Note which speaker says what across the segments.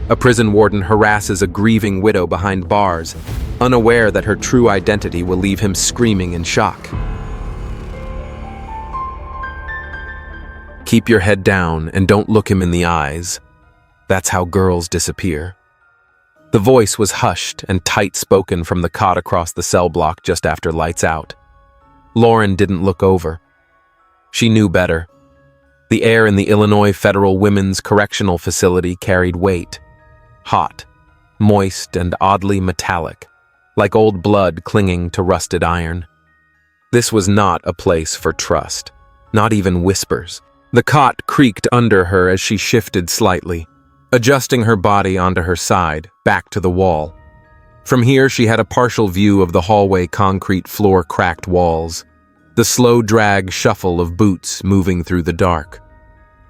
Speaker 1: A prison warden harasses a grieving widow behind bars, unaware that her true identity will leave him screaming in shock. Keep your head down and don't look him in the eyes. That's how girls disappear. The voice was hushed and tight-spoken from the cot across the cell block just after lights out. Lauren didn't look over. She knew better. The air in the Illinois Federal Women's Correctional Facility carried weight. Hot, moist, and oddly metallic, like old blood clinging to rusted iron. This was not a place for trust, not even whispers. The cot creaked under her as she shifted slightly, adjusting her body onto her side, back to the wall. From here, she had a partial view of the hallway concrete floor cracked walls, the slow drag shuffle of boots moving through the dark.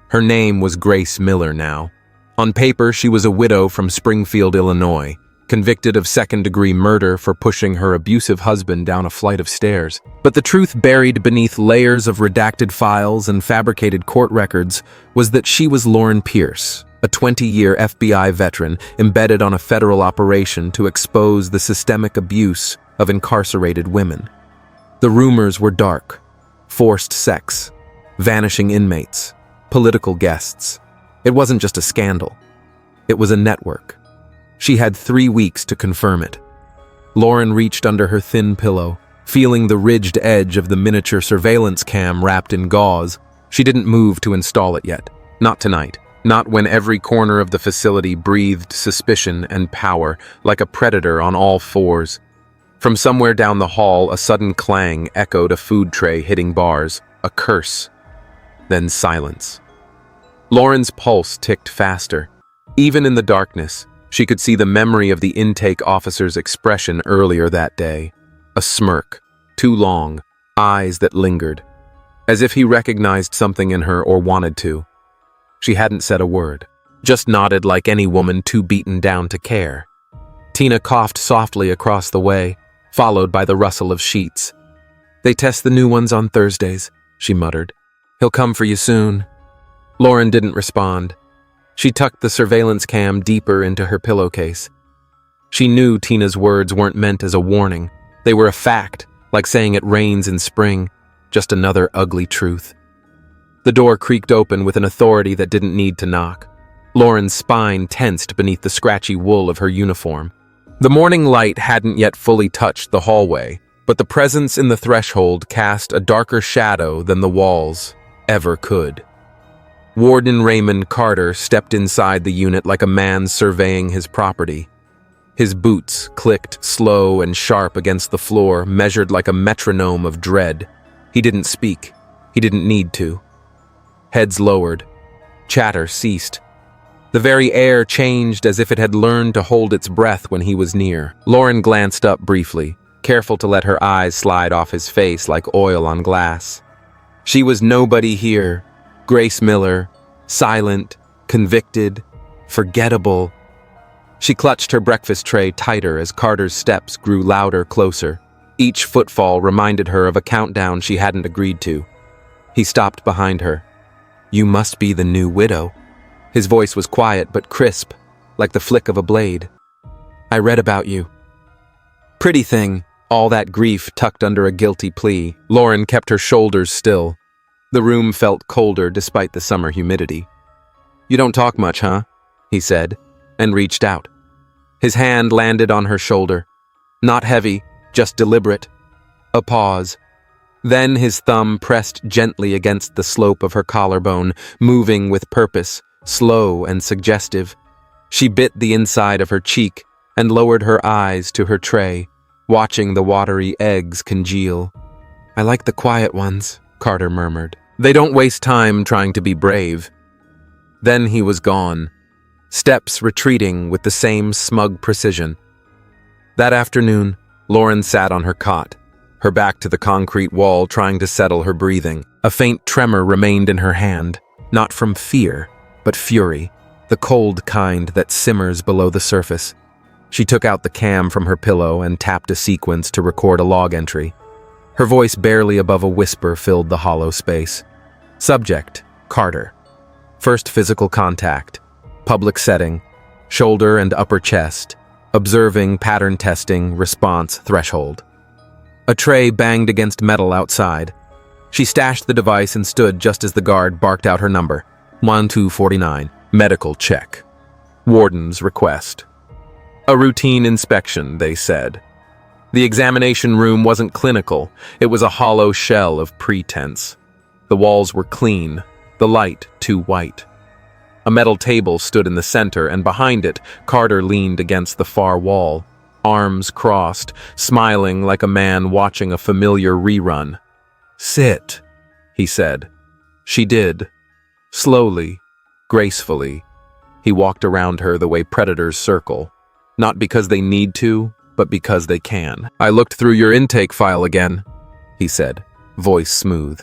Speaker 1: Her name was Grace Miller now. On paper, she was a widow from Springfield, Illinois, convicted of second-degree murder for pushing her abusive husband down a flight of stairs. But the truth buried beneath layers of redacted files and fabricated court records was that she was Lauren Pierce, a 20-year FBI veteran embedded on a federal operation to expose the systemic abuse of incarcerated women. The rumors were dark: forced sex, vanishing inmates, political guests. It wasn't just a scandal. It was a network. She had 3 weeks to confirm it. Lauren reached under her thin pillow, feeling the ridged edge of the miniature surveillance cam wrapped in gauze. She didn't move to install it yet. Not tonight. Not when every corner of the facility breathed suspicion and power, like a predator on all fours. From somewhere down the hall, a sudden clang echoed a food tray hitting bars, a curse. Then silence. Lauren's pulse ticked faster. Even in the darkness, she could see the memory of the intake officer's expression earlier that day. A smirk, too long, eyes that lingered, as if he recognized something in her or wanted to. She hadn't said a word, just nodded like any woman too beaten down to care. Tina coughed softly across the way, followed by the rustle of sheets. "They test the new ones on Thursdays," she muttered. "He'll come for you soon." Lauren didn't respond. She tucked the surveillance cam deeper into her pillowcase. She knew Tina's words weren't meant as a warning. They were a fact, like saying it rains in spring, just another ugly truth. The door creaked open with an authority that didn't need to knock. Lauren's spine tensed beneath the scratchy wool of her uniform. The morning light hadn't yet fully touched the hallway, but the presence in the threshold cast a darker shadow than the walls ever could. Warden Raymond Carter stepped inside the unit like a man surveying his property. His boots clicked slow and sharp against the floor, measured like a metronome of dread. He didn't speak. He didn't need to. Heads lowered. Chatter ceased. The very air changed as if it had learned to hold its breath when he was near. Lauren glanced up briefly, careful to let her eyes slide off his face like oil on glass. She was nobody here. Grace Miller, silent, convicted, forgettable. She clutched her breakfast tray tighter as Carter's steps grew louder, closer. Each footfall reminded her of a countdown she hadn't agreed to. He stopped behind her. "You must be the new widow." His voice was quiet but crisp, like the flick of a blade. "I read about you." Pretty thing, all that grief tucked under a guilty plea. Lauren kept her shoulders still. The room felt colder despite the summer humidity. "You don't talk much, huh?" he said, and reached out. His hand landed on her shoulder. Not heavy, just deliberate. A pause. Then his thumb pressed gently against the slope of her collarbone, moving with purpose, slow and suggestive. She bit the inside of her cheek and lowered her eyes to her tray, watching the watery eggs congeal. "I like the quiet ones," Carter murmured. "They don't waste time trying to be brave." Then he was gone, steps retreating with the same smug precision. That afternoon, Lauren sat on her cot, her back to the concrete wall trying to settle her breathing. A faint tremor remained in her hand, not from fear, but fury, the cold kind that simmers below the surface. She took out the cam from her pillow and tapped a sequence to record a log entry. Her voice barely above a whisper filled the hollow space. Subject, Carter. First physical contact. Public setting. shoulder and upper chest, observing, pattern testing, response, threshold. A tray banged against metal outside. She stashed the device and stood just as the guard barked out her number, 1249, medical check. Warden's request. A routine inspection, they said. The examination room wasn't clinical, it was a hollow shell of pretense. The walls were clean, the light too white. A metal table stood in the center, and behind it, Carter leaned against the far wall, arms crossed, smiling like a man watching a familiar rerun. "Sit," he said. She did. Slowly, gracefully. He walked around her the way predators circle. Not because they need to, but because they can. "I looked through your intake file again," he said, voice smooth.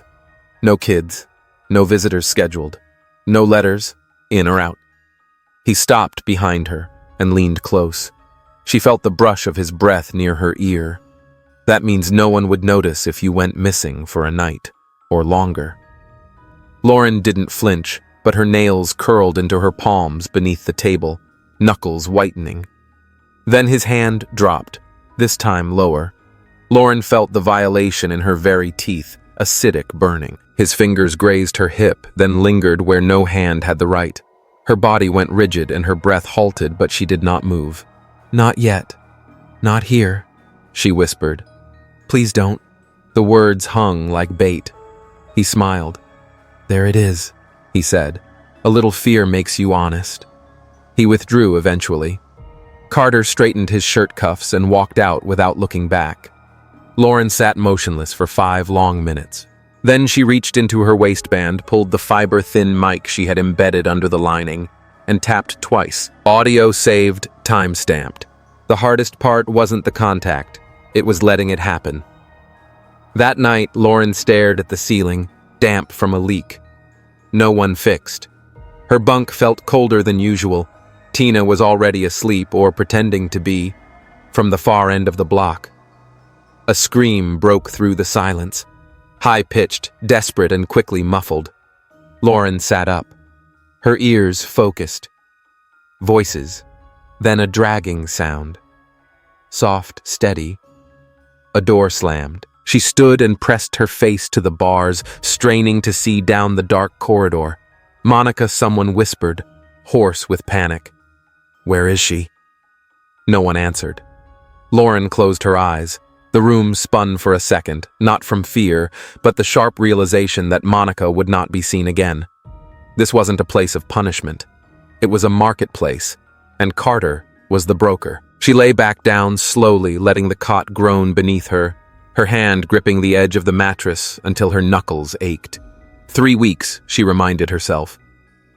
Speaker 1: "No kids, no visitors scheduled, no letters, in or out." He stopped behind her and leaned close. She felt the brush of his breath near her ear. "That means no one would notice if you went missing for a night, or longer." Lauren didn't flinch, but her nails curled into her palms beneath the table, knuckles whitening. Then his hand dropped, this time lower. Lauren felt the violation in her very teeth, acidic burning. His fingers grazed her hip, then lingered where no hand had the right. Her body went rigid and her breath halted, but she did not move. "Not yet. Not here," she whispered. "Please don't." The words hung like bait. He smiled. "There it is," he said. "A little fear makes you honest." He withdrew eventually. Carter straightened his shirt cuffs and walked out without looking back. Lauren sat motionless for 5 long minutes. Then she reached into her waistband, pulled the fiber-thin mic she had embedded under the lining, and tapped twice. Audio saved, time-stamped. The hardest part wasn't the contact. It was letting it happen. That night, Lauren stared at the ceiling, damp from a leak. No one fixed. Her bunk felt colder than usual. Tina was already asleep, or pretending to be, from the far end of the block. A scream broke through the silence. High-pitched, desperate, and quickly muffled. Lauren sat up. Her ears focused. Voices. Then a dragging sound. Soft, steady. A door slammed. She stood and pressed her face to the bars, straining to see down the dark corridor. "Monica," someone whispered, hoarse with panic. "Where is she?" No one answered. Lauren closed her eyes. The room spun for a second, not from fear, but the sharp realization that Monica would not be seen again. This wasn't a place of punishment. It was a marketplace, and Carter was the broker. She lay back down slowly, letting the cot groan beneath her, her hand gripping the edge of the mattress until her knuckles ached. 3 weeks, she reminded herself.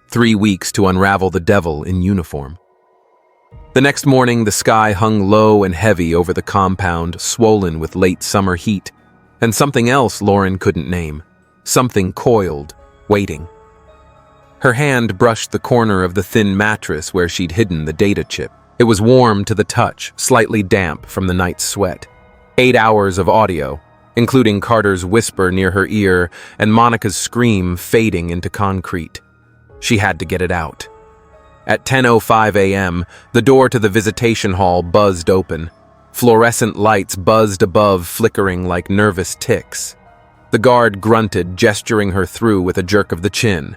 Speaker 1: 3 weeks to unravel the devil in uniform. The next morning, the sky hung low and heavy over the compound, swollen with late summer heat, and something else Lauren couldn't name. Something coiled, waiting. Her hand brushed the corner of the thin mattress where she'd hidden the data chip. It was warm to the touch, slightly damp from the night's sweat. 8 hours of audio, including Carter's whisper near her ear and Monica's scream fading into concrete. She had to get it out. At 10:05 a.m., the door to the visitation hall buzzed open. Fluorescent lights buzzed above, flickering like nervous ticks. The guard grunted, gesturing her through with a jerk of the chin.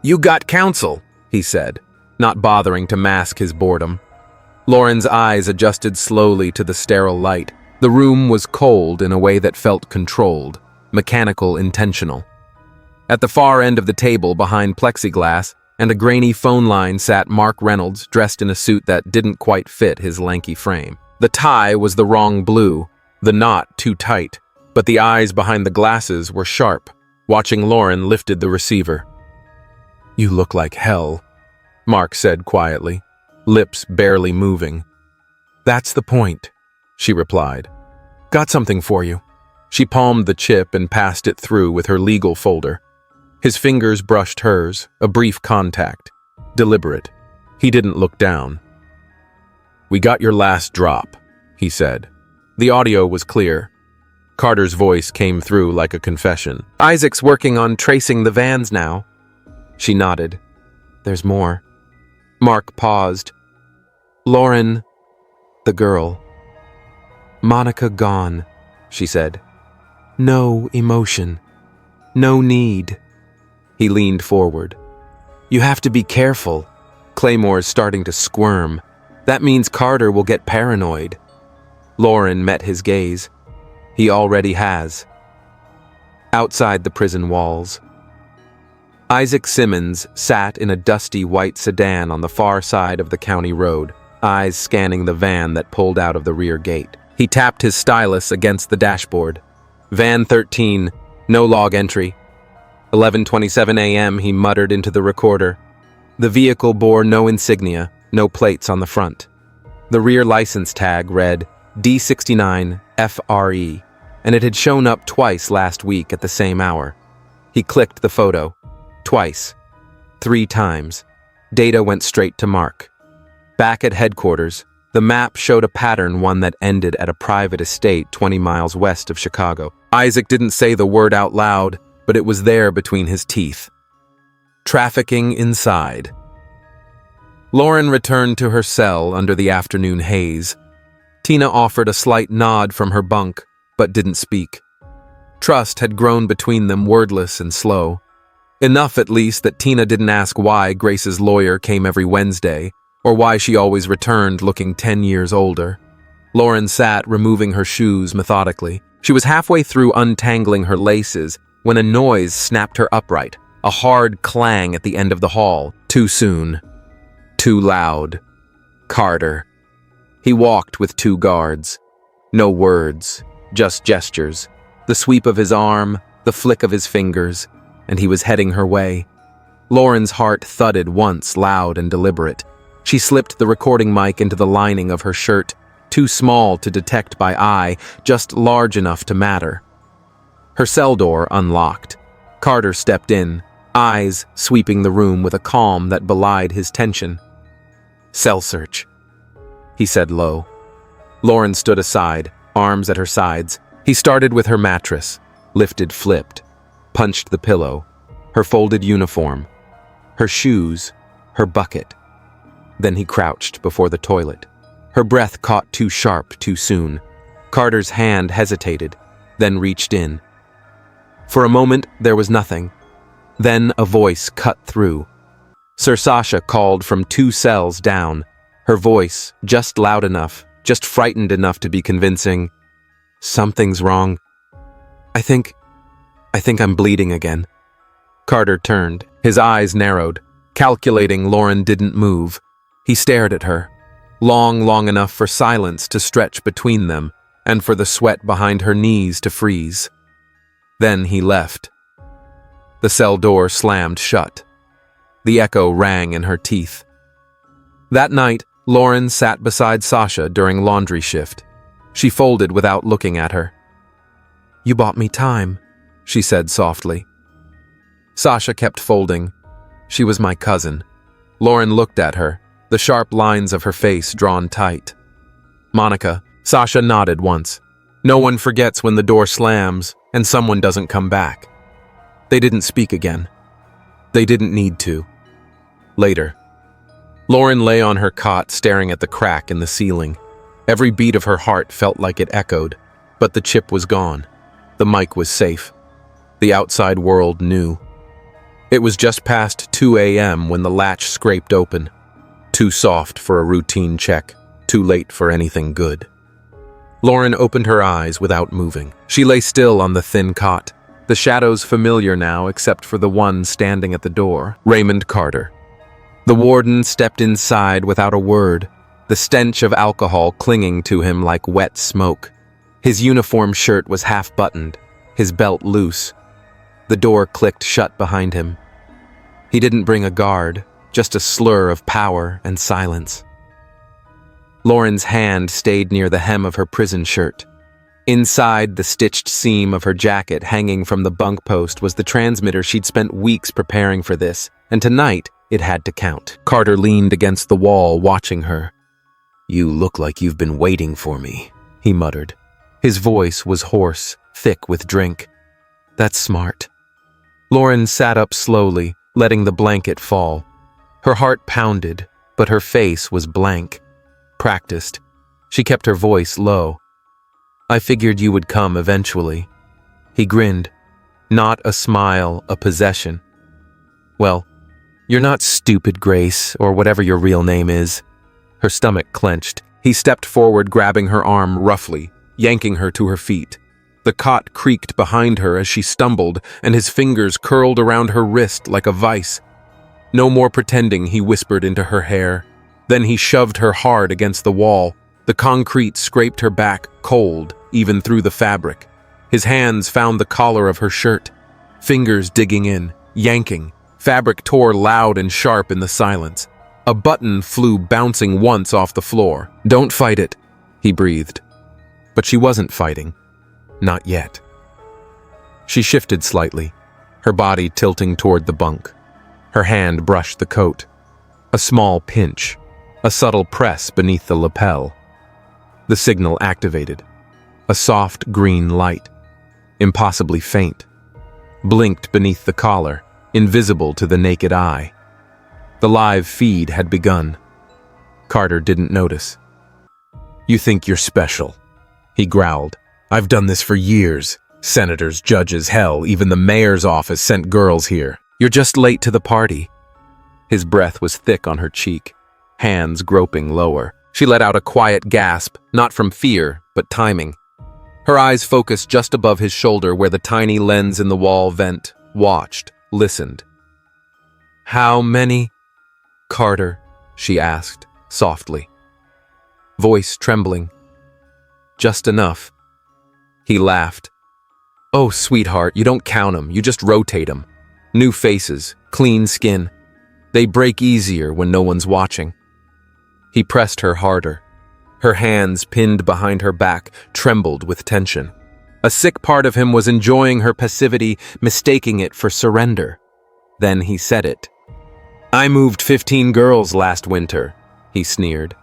Speaker 1: "You got counsel," he said, not bothering to mask his boredom. Lauren's eyes adjusted slowly to the sterile light. The room was cold in a way that felt controlled, mechanical, intentional. At the far end of the table, behind plexiglass and a grainy phone line, sat Mark Reynolds, dressed in a suit that didn't quite fit his lanky frame. The tie was the wrong blue, the knot too tight, but the eyes behind the glasses were sharp. Watching Lauren, lifted the receiver. "You look like hell," Mark said quietly, lips barely moving. "That's the point," she replied. "Got something for you." She palmed the chip and passed it through with her legal folder. His fingers brushed hers, a brief contact, deliberate. He didn't look down. "We got your last drop," he said. The audio was clear. Carter's voice came through like a confession. "Isaac's working on tracing the vans now." She nodded. "There's more." Mark paused. Lauren, the girl. Monica gone, she said. No emotion. No need. He leaned forward. You have to be careful. Claymore's starting to squirm. That means Carter will get paranoid. Lauren met his gaze. He already has. Outside the prison walls, Isaac Simmons sat in a dusty white sedan on the far side of the county road, eyes scanning the van that pulled out of the rear gate. He tapped his stylus against the dashboard. Van 13, no log entry. 11:27 a.m., he muttered into the recorder. The vehicle bore no insignia, no plates on the front. The rear license tag read D69 FRE, and it had shown up twice last week at the same hour. He clicked the photo. Twice. 3 times. Data went straight to Mark. Back at headquarters, the map showed a pattern, one that ended at a private estate 20 miles west of Chicago. Isaac didn't say the word out loud, but it was there between his teeth. Trafficking inside. Lauren returned to her cell under the afternoon haze. Tina offered a slight nod from her bunk, but didn't speak. Trust had grown between them, wordless and slow. Enough, at least, that Tina didn't ask why Grace's lawyer came every Wednesday, or why she always returned looking 10 years older. Lauren sat, removing her shoes methodically. She was halfway through untangling her laces when a noise snapped her upright, a hard clang at the end of the hall. Too soon. Too loud. Carter. He walked with 2 guards. No words, just gestures. The sweep of his arm, the flick of his fingers, and he was heading her way. Lauren's heart thudded once, loud and deliberate. She slipped the recording mic into the lining of her shirt, too small to detect by eye, just large enough to matter. Her cell door unlocked. Carter stepped in, eyes sweeping the room with a calm that belied his tension. Cell search, he said low. Lauren stood aside, arms at her sides. He started with her mattress, lifted, flipped, punched the pillow, her folded uniform, her shoes, her bucket. Then he crouched before the toilet. Her breath caught too sharp too soon. Carter's hand hesitated, then reached in. For a moment, there was nothing. Then a voice cut through. Sir Sasha called from 2 cells down, her voice just loud enough, just frightened enough to be convincing. Something's wrong. I think I'm bleeding again. Carter turned, his eyes narrowed, calculating Lauren didn't move. He stared at her, long enough for silence to stretch between them and for the sweat behind her knees to freeze. Then he left. The cell door slammed shut. The echo rang in her teeth. That night, Lauren sat beside Sasha during laundry shift. She folded without looking at her. You bought me time, she said softly. Sasha kept folding. She was my cousin. Lauren looked at her, the sharp lines of her face drawn tight. Monica, Sasha nodded once. No one forgets when the door slams and someone doesn't come back. They didn't speak again. They didn't need to. Later. Lauren lay on her cot staring at the crack in the ceiling. Every beat of her heart felt like it echoed, but the chip was gone. The mic was safe. The outside world knew. It was just past 2 a.m. when the latch scraped open. Too soft for a routine check, too late for anything good. Lauren opened her eyes without moving. She lay still on the thin cot, the shadows familiar now except for the one standing at the door, Raymond Carter. The warden stepped inside without a word, the stench of alcohol clinging to him like wet smoke. His uniform shirt was half-buttoned, his belt loose. The door clicked shut behind him. He didn't bring a guard, just a slur of power and silence. Lauren's hand stayed near the hem of her prison shirt. Inside the stitched seam of her jacket hanging from the bunk post was the transmitter she'd spent weeks preparing for this, and tonight it had to count. Carter leaned against the wall, watching her. You look like you've been waiting for me, he muttered. His voice was hoarse, thick with drink. That's smart. Lauren sat up slowly, letting the blanket fall. Her heart pounded, but her face was blank. Practiced. She kept her voice low. "I figured you would come eventually." He grinned. Not a smile, a possession. "Well, you're not stupid, Grace, or whatever your real name is." Her stomach clenched. He stepped forward, grabbing her arm roughly, yanking her to her feet. The cot creaked behind her as she stumbled, and his fingers curled around her wrist like a vice. "No more pretending," he whispered into her hair. Then he shoved her hard against the wall. The concrete scraped her back, cold, even through the fabric. His hands found the collar of her shirt. Fingers digging in, yanking. Fabric tore loud and sharp in the silence. A button flew bouncing once off the floor. "Don't fight it," he breathed. But she wasn't fighting. Not yet. She shifted slightly, her body tilting toward the bunk. Her hand brushed the coat. A small pinch, a subtle press beneath the lapel. The signal activated. A soft green light, impossibly faint, blinked beneath the collar, invisible to the naked eye. The live feed had begun. Carter didn't notice. "You think you're special," he growled. "I've done this for years. Senators, judges, hell, even the mayor's office sent girls here. You're just late to the party." His breath was thick on her cheek, hands groping lower. She let out a quiet gasp, not from fear, but timing. Her eyes focused just above his shoulder where the tiny lens in the wall vent, watched, listened. "How many, Carter?" she asked, softly. Voice trembling. "Just enough." He laughed. "Oh, sweetheart, you don't count 'em, you just rotate 'em. New faces, clean skin. They break easier when no one's watching." He pressed her harder. Her hands, pinned behind her back, trembled with tension. A sick part of him was enjoying her passivity, mistaking it for surrender. Then he said it. "I moved 15 girls last winter," he sneered.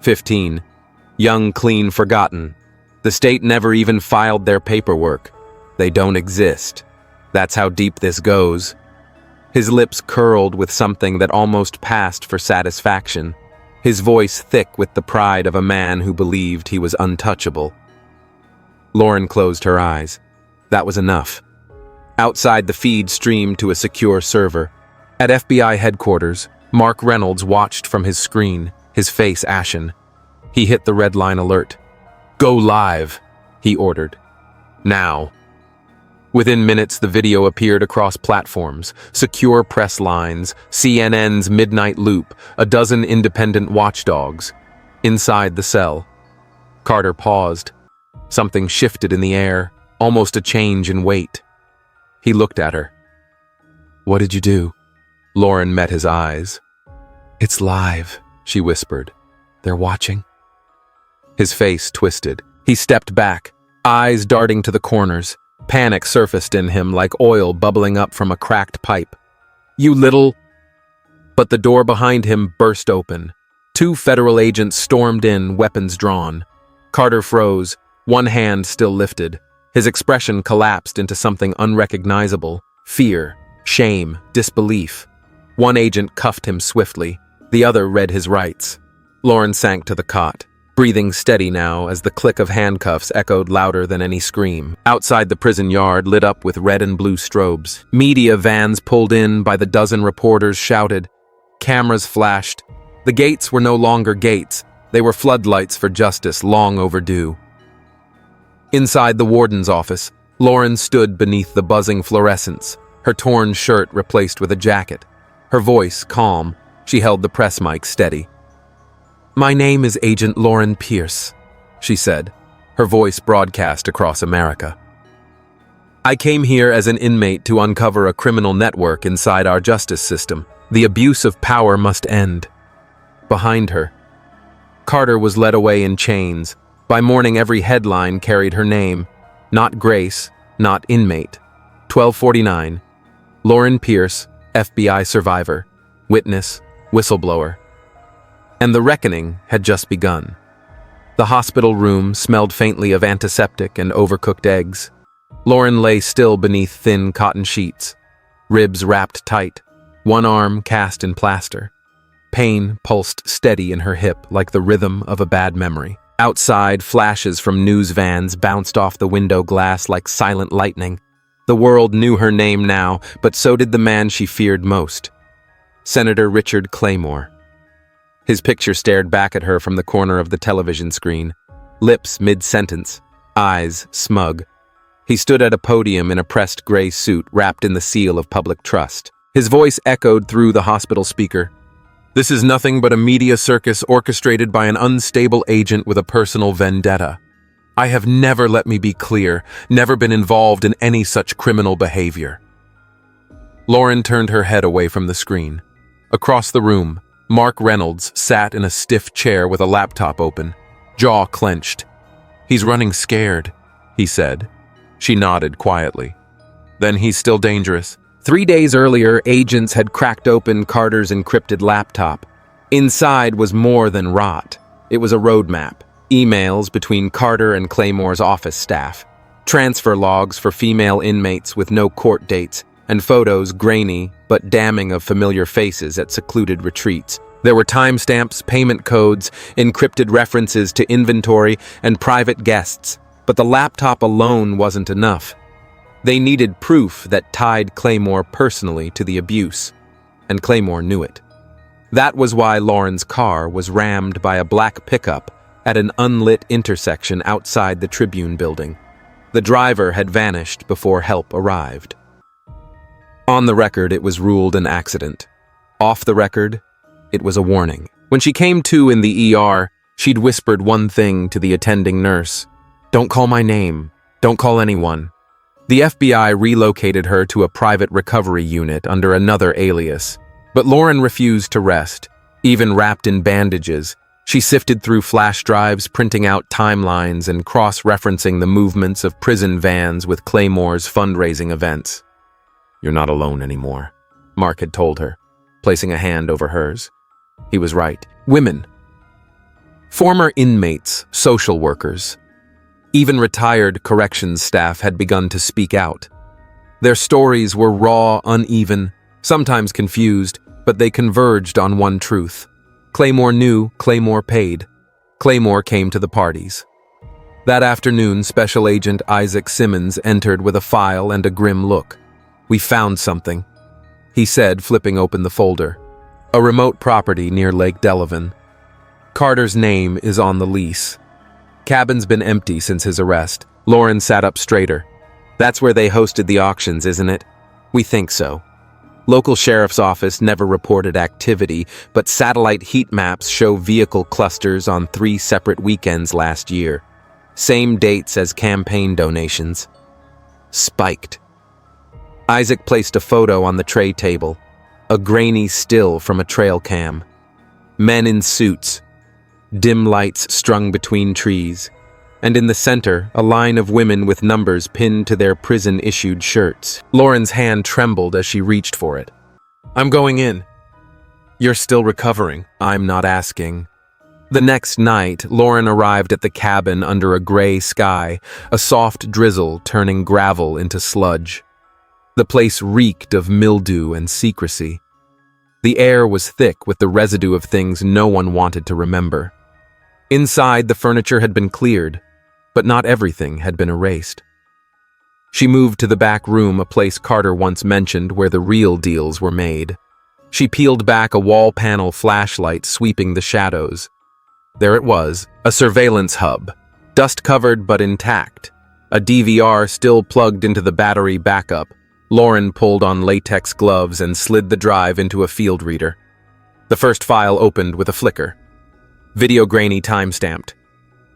Speaker 1: 15. Young, clean, forgotten. The state never even filed their paperwork. They don't exist. That's how deep this goes. His lips curled with something that almost passed for satisfaction. His voice thick with the pride of a man who believed he was untouchable. Lauren closed her eyes. That was enough. Outside, the feed streamed to a secure server. At FBI headquarters, Mark Reynolds watched from his screen, his face ashen. He hit the red line alert. "Go live," he ordered. "Now." Within minutes, the video appeared across platforms, secure press lines, CNN's Midnight Loop, a dozen independent watchdogs. Inside the cell, Carter paused. Something shifted in the air, almost a change in weight. He looked at her. "What did you do?" Lauren met his eyes. "It's live," she whispered. "They're watching." His face twisted. He stepped back, eyes darting to the corners. Panic surfaced in him like oil bubbling up from a cracked pipe. "You little—" But the door behind him burst open. 2 federal agents stormed in, weapons drawn. Carter froze, one hand still lifted. His expression collapsed into something unrecognizable. Fear, shame, disbelief. One agent cuffed him swiftly. The other read his rights. Lauren sank to the cot, breathing steady now as the click of handcuffs echoed louder than any scream. Outside the prison yard, lit up with red and blue strobes. Media vans pulled in by the dozen reporters shouted. Cameras flashed. The gates were no longer gates. They were floodlights for justice, long overdue. Inside the warden's office, Lauren stood beneath the buzzing fluorescence, her torn shirt replaced with a jacket. Her voice calm, she held the press mic steady. "My name is Agent Lauren Pierce," she said, her voice broadcast across America. "I came here as an inmate to uncover a criminal network inside our justice system. The abuse of power must end." Behind her, Carter was led away in chains. By morning, every headline carried her name. Not Grace, not inmate. 1249. Lauren Pierce, FBI survivor. Witness, whistleblower. And the reckoning had just begun. The hospital room smelled faintly of antiseptic and overcooked eggs. Lauren lay still beneath thin cotton sheets, ribs wrapped tight, one arm cast in plaster. Pain pulsed steady in her hip like the rhythm of a bad memory. Outside, flashes from news vans bounced off the window glass like silent lightning. The world knew her name now, but so did the man she feared most. Senator Richard Claymore. His picture stared back at her from the corner of the television screen, lips mid-sentence, eyes smug. He stood at a podium in a pressed gray suit wrapped in the seal of public trust. His voice echoed through the hospital speaker. "This is nothing but a media circus orchestrated by an unstable agent with a personal vendetta. I have never, let me be clear, never been involved in any such criminal behavior." Lauren turned her head away from the screen. Across the room, Mark Reynolds sat in a stiff chair with a laptop open, jaw clenched. "He's running scared," he said. She nodded quietly. "Then he's still dangerous." 3 days earlier, agents had cracked open Carter's encrypted laptop. Inside was more than rot. It was a roadmap, emails between Carter and Claymore's office staff, transfer logs for female inmates with no court dates, and photos grainy but damning of familiar faces at secluded retreats. There were timestamps, payment codes, encrypted references to inventory, and private guests, but the laptop alone wasn't enough. They needed proof that tied Claymore personally to the abuse, and Claymore knew it. That was why Lauren's car was rammed by a black pickup at an unlit intersection outside the Tribune building. The driver had vanished before help arrived. On the record, it was ruled an accident. Off the record, it was a warning. When she came to in the ER, she'd whispered one thing to the attending nurse: "Don't call my name. Don't call anyone." The FBI relocated her to a private recovery unit under another alias. But Lauren refused to rest. Even wrapped in bandages, she sifted through flash drives, printing out timelines and cross-referencing the movements of prison vans with Claymore's fundraising events. "You're not alone anymore," Mark had told her, placing a hand over hers. He was right. Women. Former inmates, social workers, even retired corrections staff had begun to speak out. Their stories were raw, uneven, sometimes confused, but they converged on one truth. Claymore knew, Claymore paid. Claymore came to the parties. That afternoon, Special Agent Isaac Simmons entered with a file and a grim look. "We found something," he said, flipping open the folder. "A remote property near Lake Delavan. Carter's name is on the lease. Cabin's been empty since his arrest." Lauren sat up straighter. "That's where they hosted the auctions, isn't it?" "We think so. Local sheriff's office never reported activity, but satellite heat maps show vehicle clusters on 3 separate weekends last year. Same dates as campaign donations." Spiked. Isaac placed a photo on the tray table, a grainy still from a trail cam. Men in suits, dim lights strung between trees, and in the center, a line of women with numbers pinned to their prison-issued shirts. Lauren's hand trembled as she reached for it. "I'm going in." "You're still recovering." "I'm not asking." The next night, Lauren arrived at the cabin under a gray sky, a soft drizzle turning gravel into sludge. The place reeked of mildew and secrecy. The air was thick with the residue of things no one wanted to remember. Inside, the furniture had been cleared, but not everything had been erased. She moved to the back room, a place Carter once mentioned where the real deals were made. She peeled back a wall panel flashlight sweeping the shadows. There it was, a surveillance hub, dust-covered but intact, a DVR still plugged into the battery backup. Lauren pulled on latex gloves and slid the drive into a field reader. The first file opened with a flicker. Video grainy time-stamped.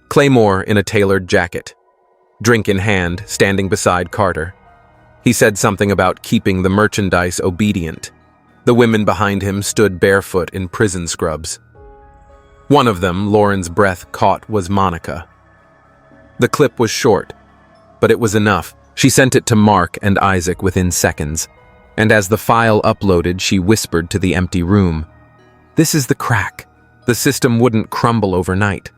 Speaker 1: Claymore in a tailored jacket, drink in hand, standing beside Carter. He said something about keeping the merchandise obedient. The women behind him stood barefoot in prison scrubs. One of them, Lauren's breath caught, was Monica. The clip was short, but it was enough. She sent it to Mark and Isaac within seconds, and as the file uploaded, she whispered to the empty room, "This is the crack. The system wouldn't crumble overnight."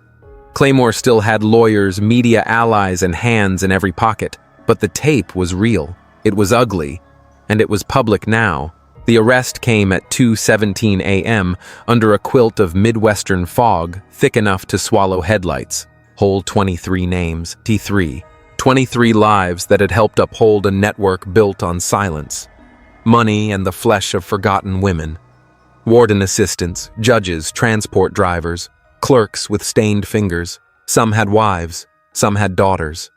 Speaker 1: Claymore still had lawyers, media allies, and hands in every pocket, but the tape was real. It was ugly, and it was public now. The arrest came at 2:17 a.m. under a quilt of Midwestern fog thick enough to swallow headlights. Whole 23 names, T3. 23 lives that had helped uphold a network built on silence. Money and the flesh of forgotten women. Warden assistants, judges, transport drivers, clerks with stained fingers. Some had wives, some had daughters.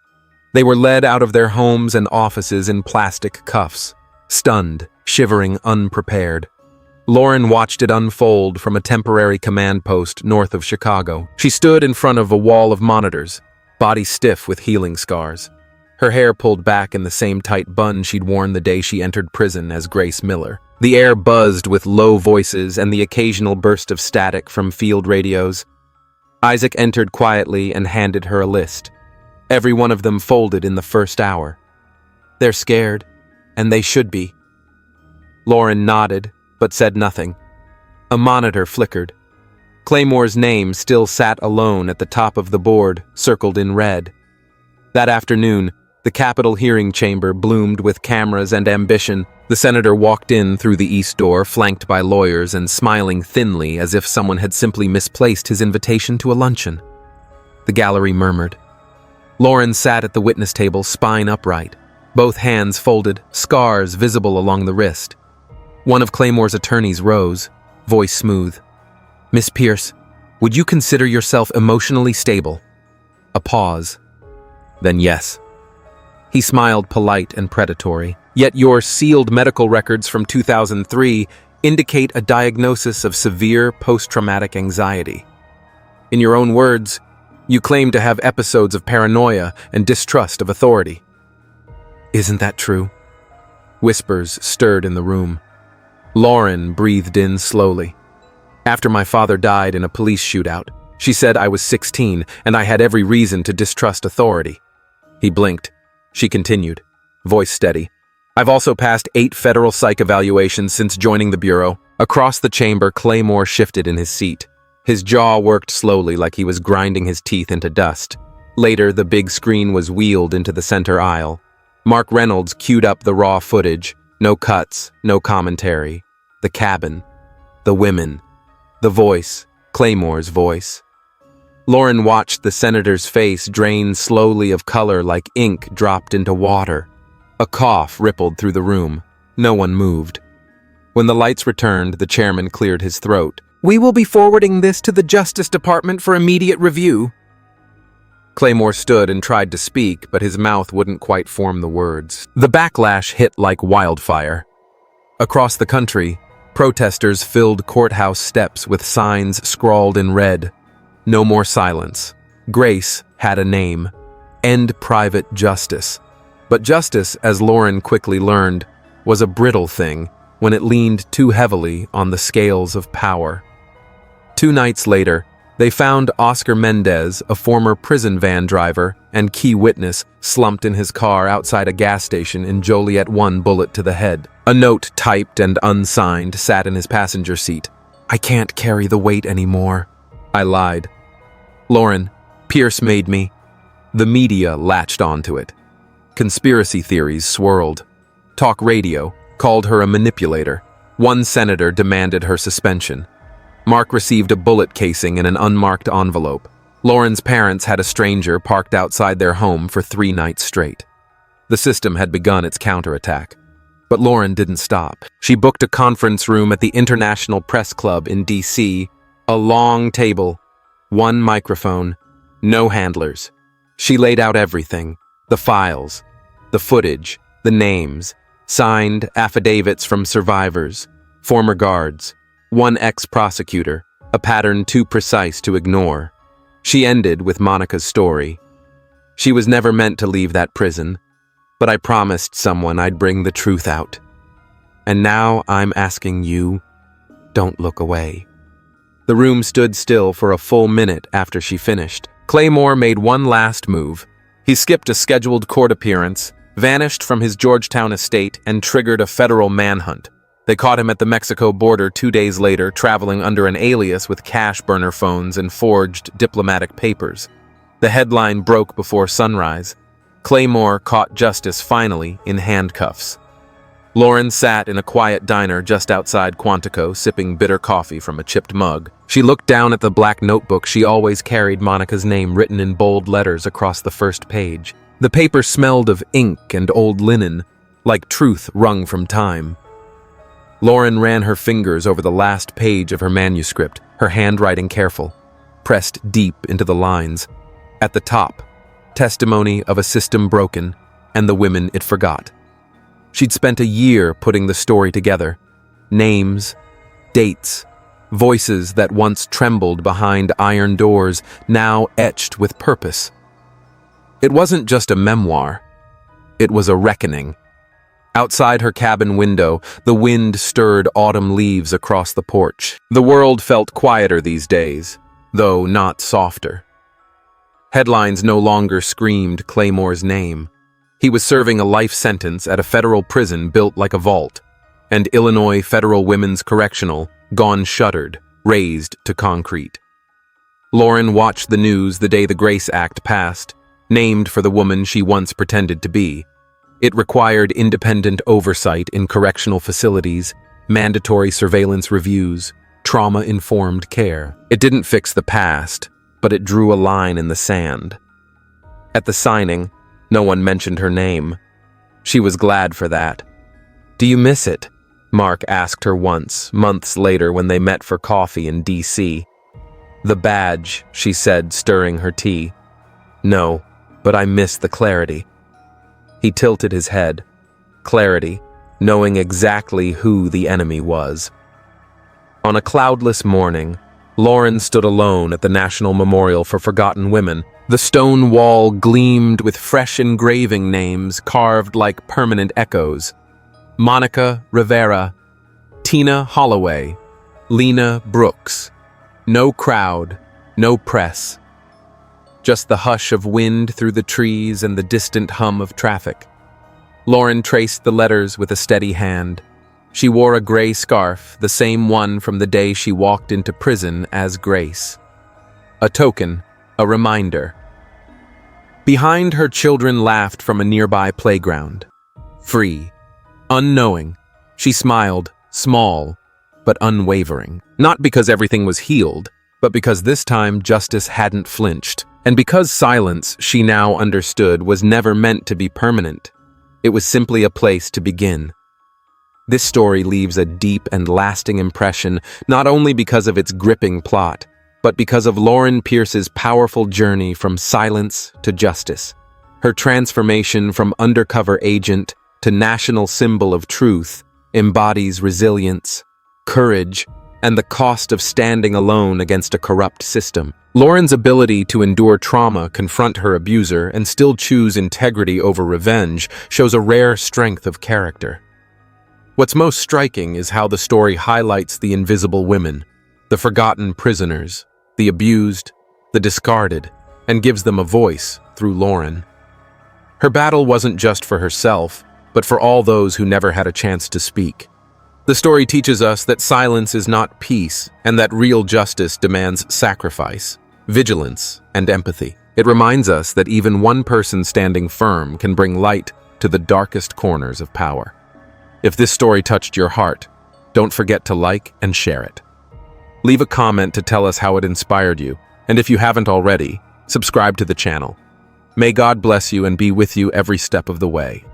Speaker 1: They were led out of their homes and offices in plastic cuffs, stunned, shivering, unprepared. Lauren watched it unfold from a temporary command post north of Chicago. She stood in front of a wall of monitors, body stiff with healing scars. Her hair pulled back in the same tight bun she'd worn the day she entered prison as Grace Miller. The air buzzed with low voices and the occasional burst of static from field radios. Isaac entered quietly and handed her a list. Every one of them folded in the first hour. They're scared, and they should be. Lauren nodded, but said nothing. A monitor flickered. Claymore's name still sat alone at the top of the board, circled in red. That afternoon, the Capitol hearing chamber bloomed with cameras and ambition. The senator walked in through the east door, flanked by lawyers and smiling thinly as if someone had simply misplaced his invitation to a luncheon. The gallery murmured. Lauren sat at the witness table, spine upright, both hands folded, scars visible along the wrist. One of Claymore's attorneys rose, voice smooth. "Miss Pierce, would you consider yourself emotionally stable?" A pause. Then yes. He smiled, polite and predatory. "Yet your sealed medical records from 2003 indicate a diagnosis of severe post-traumatic anxiety. In your own words, you claim to have episodes of paranoia and distrust of authority." "Isn't that true?" Whispers stirred in the room. Lauren breathed in slowly. "After my father died in a police shootout, she said I was 16 and I had every reason to distrust authority." He blinked. She continued, voice steady. "I've also passed 8 federal psych evaluations since joining the Bureau." Across the chamber, Claymore shifted in his seat. His jaw worked slowly like he was grinding his teeth into dust. Later, the big screen was wheeled into the center aisle. Mark Reynolds queued up the raw footage. No cuts, no commentary. The cabin. The women. The voice. Claymore's voice. Lauren watched the senator's face drain slowly of color like ink dropped into water. A cough rippled through the room. No one moved. When the lights returned, the chairman cleared his throat. "We will be forwarding this to the Justice Department for immediate review." Claymore stood and tried to speak, but his mouth wouldn't quite form the words. The backlash hit like wildfire. Across the country, protesters filled courthouse steps with signs scrawled in red. No more silence. Grace had a name. End private justice. But justice, as Lauren quickly learned, was a brittle thing when it leaned too heavily on the scales of power. 2 nights later, they found Oscar Mendez, a former prison van driver and key witness, slumped in his car outside a gas station in Joliet, 1 bullet to the head. A note, typed and unsigned, sat in his passenger seat. "I can't carry the weight anymore." I lied. "Lauren, Pierce made me." The media latched onto it. Conspiracy theories swirled. Talk radio called her a manipulator. One senator demanded her suspension. Mark received a bullet casing in an unmarked envelope. Lauren's parents had a stranger parked outside their home for 3 nights straight. The system had begun its counterattack. But Lauren didn't stop. She booked a conference room at the International Press Club in D.C., a long table, 1 microphone, no handlers. She laid out everything, the files, the footage, the names, signed affidavits from survivors, former guards, 1 ex-prosecutor, a pattern too precise to ignore. She ended with Monica's story. She was never meant to leave that prison, but I promised someone I'd bring the truth out. And now I'm asking you, don't look away. The room stood still for a full minute after she finished. Claymore made one last move. He skipped a scheduled court appearance, vanished from his Georgetown estate, and triggered a federal manhunt. They caught him at the Mexico border 2 days later, traveling under an alias with cash burner phones and forged diplomatic papers. The headline broke before sunrise. Claymore caught justice finally in handcuffs. Lauren sat in a quiet diner just outside Quantico, sipping bitter coffee from a chipped mug. She looked down at the black notebook she always carried, Monica's name written in bold letters across the first page. The paper smelled of ink and old linen, like truth wrung from time. Lauren ran her fingers over the last page of her manuscript, her handwriting careful, pressed deep into the lines. At the top, testimony of a system broken and the women it forgot. She'd spent a year putting the story together. Names, dates, voices that once trembled behind iron doors, now etched with purpose. It wasn't just a memoir. It was a reckoning. Outside her cabin window, the wind stirred autumn leaves across the porch. The world felt quieter these days, though not softer. Headlines no longer screamed Claymore's name. He was serving a life sentence at a federal prison built like a vault, and Illinois Federal Women's Correctional, gone shuttered, razed to concrete. Lauren watched the news the day the Grace Act passed, named for the woman she once pretended to be. It required independent oversight in correctional facilities, mandatory surveillance reviews, trauma-informed care. It didn't fix the past, but it drew a line in the sand. At the signing, no one mentioned her name. She was glad for that. "Do you miss it?" Mark asked her once, months later when they met for coffee in D.C. "The badge," she said, stirring her tea. "No, but I miss the clarity." He tilted his head. Clarity, knowing exactly who the enemy was. On a cloudless morning, Lauren stood alone at the National Memorial for Forgotten Women. The stone wall gleamed with fresh engraving names carved like permanent echoes. Monica Rivera, Tina Holloway, Lena Brooks. No crowd, no press. Just the hush of wind through the trees and the distant hum of traffic. Lauren traced the letters with a steady hand. She wore a gray scarf, the same one from the day she walked into prison as Grace. A token, a reminder. Behind her, children laughed from a nearby playground. Free, unknowing, she smiled, small, but unwavering. Not because everything was healed, but because this time justice hadn't flinched. And because silence, she now understood, was never meant to be permanent. It was simply a place to begin. This story leaves a deep and lasting impression, not only because of its gripping plot, but because of Lauren Pierce's powerful journey from silence to justice. Her transformation from undercover agent to national symbol of truth embodies resilience, courage, and the cost of standing alone against a corrupt system. Lauren's ability to endure trauma, confront her abuser, and still choose integrity over revenge shows a rare strength of character. What's most striking is how the story highlights the invisible women, the forgotten prisoners, the abused, the discarded, and gives them a voice through Lauren. Her battle wasn't just for herself, but for all those who never had a chance to speak. The story teaches us that silence is not peace, and that real justice demands sacrifice, vigilance, and empathy. It reminds us that even one person standing firm can bring light to the darkest corners of power. If this story touched your heart, don't forget to like and share it. Leave a comment to tell us how it inspired you, and if you haven't already, subscribe to the channel. May God bless you and be with you every step of the way.